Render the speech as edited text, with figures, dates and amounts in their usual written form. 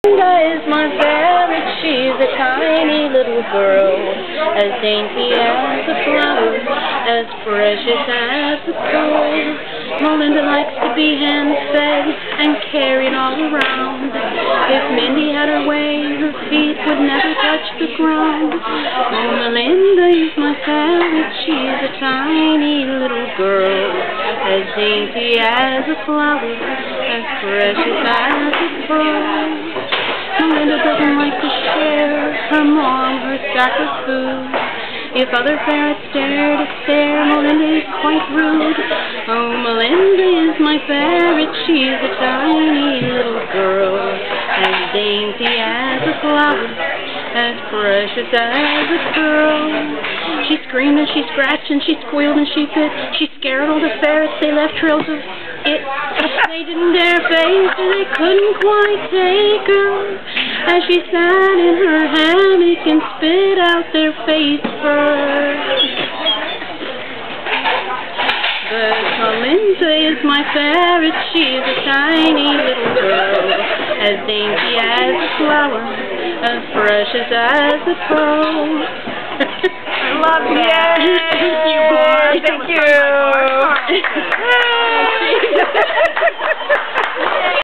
Linda is my favorite. She's a tiny little girl, as dainty as a flower, as precious as a pearl. Melinda likes to be hand-fed and carried all around. If Mindy had her way, her feet would never touch the ground. Oh, Melinda is my favorite. She's a tiny little girl, as dainty as a flower, as precious as a pearl. Melinda doesn't like to share her mom her sack of food. If other parrots stare to stare, Melinda is quite rude. Oh, Melinda is my favorite. She's a tiny little girl, as dainty as a flower, as precious as a pearl. She screamed and she scratched and she squealed and she bit. She scared all the ferrets. They left trails of it. They didn't dare face her. They couldn't quite take her, as she sat in her hammock and spit out their face fur. But Melinda is my favorite. She's a tiny little girl, as dainty as a flower, as precious as a pearl. I love that. Yay! Thank you, Barb. Thank you.